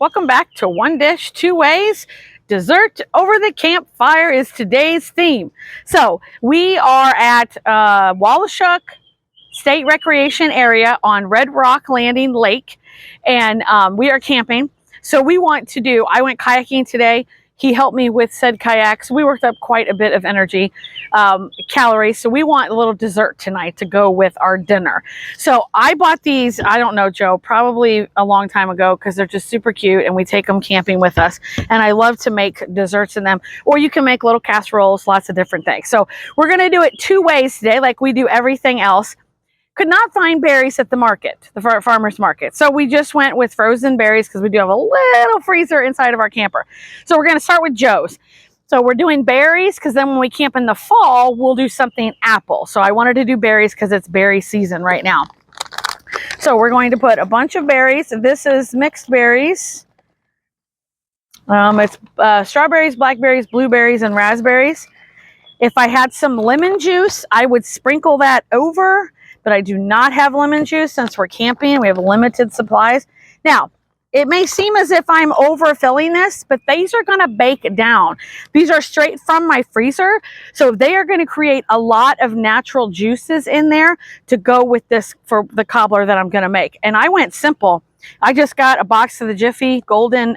Welcome back to One Dish, Two Ways. Dessert over the campfire is today's theme. So we are at Wallachuk State Recreation Area on Red Rock Landing Lake, and we are camping. So we want to do, I went kayaking today. He helped me with said kayaks. We worked up quite a bit of energy, calories. So we want a little dessert tonight to go with our dinner. So I bought these, I don't know, Joe, probably a long time ago because they're just super cute and we take them camping with us. And I love to make desserts in them, or you can make little casseroles, lots of different things. So we're going to do it two ways today, like we do everything else. Could not find berries at the market, the farmer's market. So we just went with frozen berries because we do have a little freezer inside of our camper. So we're going to start with Joe's. So we're doing berries because then when we camp in the fall, we'll do something apple. So I wanted to do berries because it's berry season right now. So we're going to put a bunch of berries. This is mixed berries. It's strawberries, blackberries, blueberries, and raspberries. If I had some lemon juice, I would sprinkle that over. But I do not have lemon juice since we're camping. We have limited supplies. Now, it may seem as if I'm overfilling this, but these are going to bake down. These are straight from my freezer. So they are going to create a lot of natural juices in there to go with this for the cobbler that I'm going to make. And I went simple. I just got a box of the Jiffy golden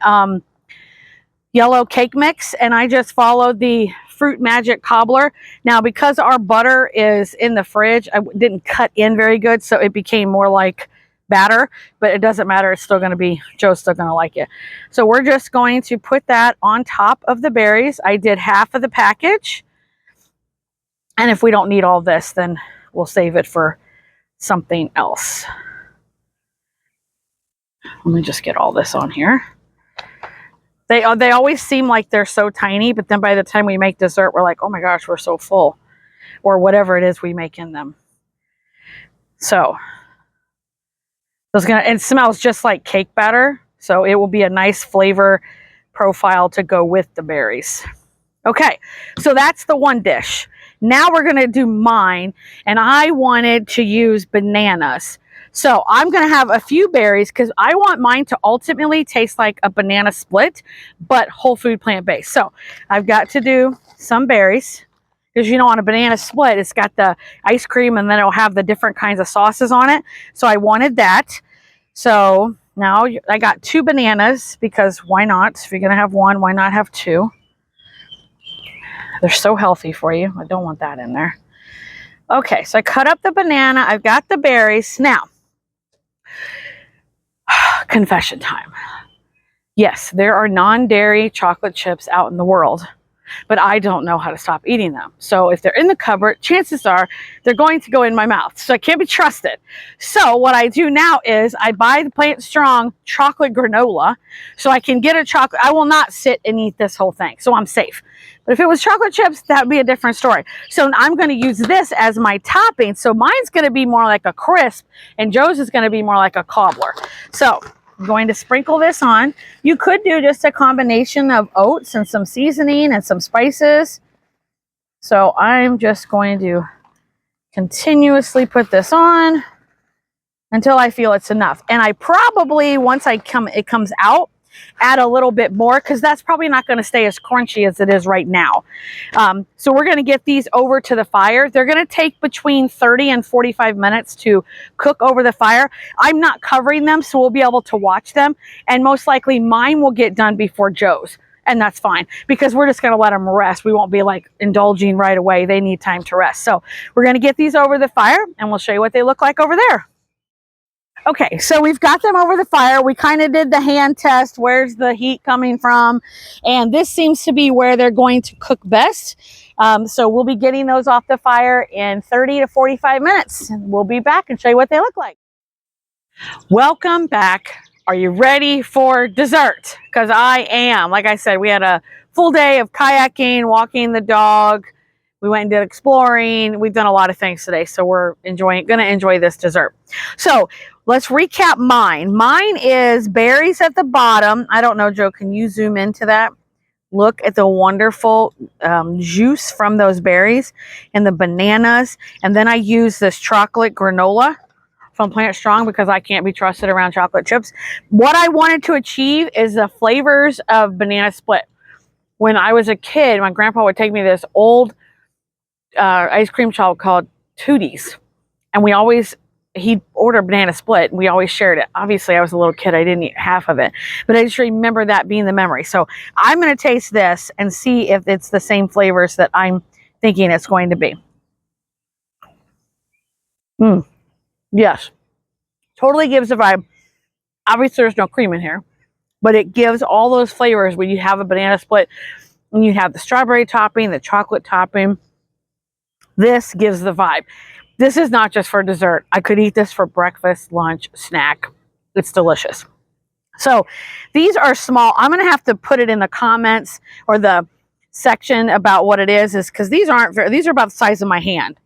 yellow cake mix, and I just followed the Fruit Magic cobbler. Now, because our butter is in the fridge, I didn't cut in very good, so it became more like batter, but it doesn't matter. It's still going to be, Joe's still going to like it. So we're just going to put that on top of the berries. I did half of the package, and if we don't need all this, then we'll save it for something else. Let me just get all this on here. They always seem like they're so tiny, but then by the time we make dessert, we're like, oh my gosh, we're so full. Or whatever it is we make in them. So, it smells just like cake batter. So it will be a nice flavor profile to go with the berries. Okay, so that's the one dish. Now we're going to do mine, and I wanted to use bananas. So I'm going to have a few berries because I want mine to ultimately taste like a banana split, but whole food plant-based. So I've got to do some berries because, you know, on a banana split, it's got the ice cream and then it'll have the different kinds of sauces on it. So I wanted that. So now I got 2 bananas because why not? If you're going to have one, why not have 2? They're so healthy for you. I don't want that in there. Okay, so I cut up the banana. I've got the berries. Now, confession time. Yes, there are non-dairy chocolate chips out in the world, but I don't know how to stop eating them. So if they're in the cupboard, chances are they're going to go in my mouth. So I can't be trusted. So what I do now is I buy the Plantstrong chocolate granola so I can get a chocolate. I will not sit and eat this whole thing, so I'm safe. But if it was chocolate chips, that would be a different story. So I'm going to use this as my topping. So mine's going to be more like a crisp, and Joe's is going to be more like a cobbler. So I'm going to sprinkle this on. You could do just a combination of oats and some seasoning and some spices. So I'm just going to continuously put this on until I feel it's enough. And I probably, once it comes out, add a little bit more because that's probably not going to stay as crunchy as it is right now. So we're going to get these over to the fire. They're going to take between 30 and 45 minutes to cook over the fire. I'm not covering them, so we'll be able to watch them. And most likely mine will get done before Joe's. And that's fine because we're just going to let them rest. We won't be like indulging right away. They need time to rest. So we're going to get these over the fire and we'll show you what they look like over there. Okay, so we've got them over the fire. We kind of did the hand test. Where's the heat coming from? And this seems to be where they're going to cook best. So we'll be getting those off the fire in 30 to 45 minutes. And we'll be back and show you what they look like. Welcome back. Are you ready for dessert? Because I am. Like I said, we had a full day of kayaking, walking the dog. We went and did exploring. We've done a lot of things today, so we're going to enjoy this dessert. So let's recap mine. Mine is berries at the bottom. I don't know, Joe, can you zoom into that? Look at the wonderful juice from those berries and the bananas. And then I use this chocolate granola from Plantstrong because I can't be trusted around chocolate chips. What I wanted to achieve is the flavors of banana split. When I was a kid, my grandpa would take me to this old ice cream shop called Tooties, and he'd order banana split, and we always shared it. Obviously, I was a little kid, I didn't eat half of it, but I just remember that being the memory. So I'm going to taste this and see if it's the same flavors that I'm thinking it's going to be. Yes, totally gives the vibe. Obviously, there's no cream in here, but it gives all those flavors when you have a banana split, and you have the strawberry topping, the chocolate topping. This gives the vibe. This is not just for dessert. I could eat this for breakfast, lunch, snack. It's delicious. So these are small. I'm going to have to put it in the comments or the section about what it is because these are about the size of my hand.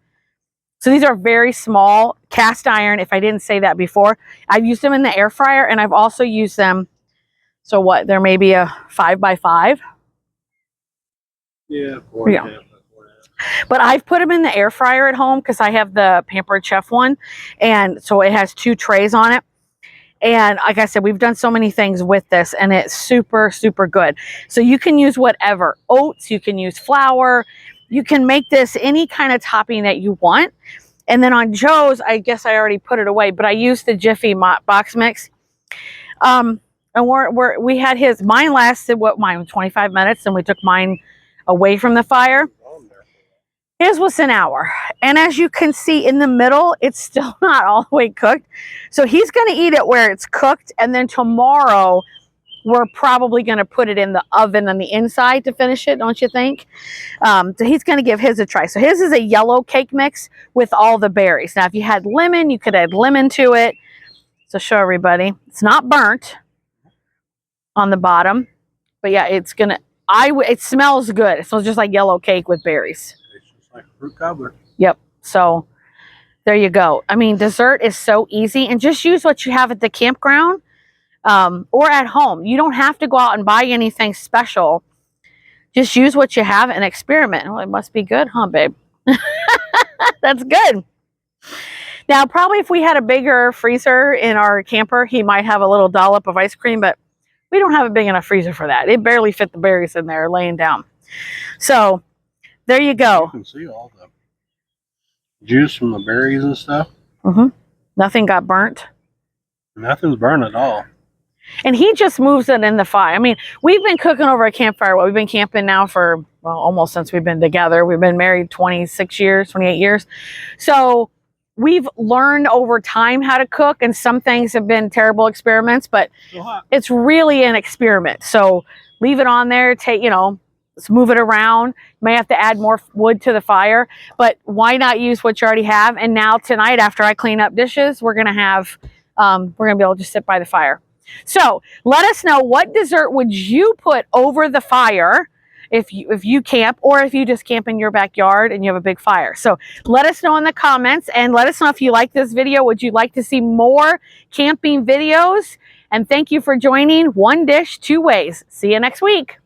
So these are very small, cast iron. If I didn't say that before, I've used them in the air fryer, and I've also used them. So what? There may be a 5 by 5. Yeah, 4.5. But I've put them in the air fryer at home because I have the Pampered Chef one, and so it has 2 trays on it. And like I said, we've done so many things with this, and it's super, super good. So you can use whatever. Oats, you can use flour. You can make this any kind of topping that you want. And then on Joe's, I guess I already put it away, but I used the Jiffy box mix. And we had mine lasted, 25 minutes, and we took mine away from the fire. His was an hour. And as you can see in the middle, it's still not all the way cooked. So he's going to eat it where it's cooked. And then tomorrow, we're probably going to put it in the oven on the inside to finish it, don't you think? So he's going to give his a try. So his is a yellow cake mix with all the berries. Now, if you had lemon, you could add lemon to it. So show everybody. It's not burnt on the bottom. But yeah, it's going to, it smells good. It smells just like yellow cake with berries. Like a fruit cobbler. Yep. So there you go. I mean, dessert is so easy, and just use what you have at the campground or at home. You don't have to go out and buy anything special. Just use what you have and experiment. Oh, it must be good, huh, babe? That's good. Now, probably if we had a bigger freezer in our camper, he might have a little dollop of ice cream, but we don't have a big enough freezer for that. It barely fit the berries in there laying down. So there you go. You can see all the juice from the berries and stuff. Nothing got burnt. Nothing's burnt at all. And he just moves it in the fire. I mean, we've been cooking over a campfire. We've been camping now for, well, almost since we've been together. We've been married 26 years, 28 years. So we've learned over time how to cook, and some things have been terrible experiments, but it's really an experiment. So leave it on there, let's move it around. You may have to add more wood to the fire, but why not use what you already have? And now tonight, after I clean up dishes, we're going to be able to just sit by the fire. So let us know, what dessert would you put over the fire if you camp, or if you just camp in your backyard and you have a big fire. So let us know in the comments, and let us know if you like this video. Would you like to see more camping videos? And thank you for joining One Dish, Two Ways. See you next week.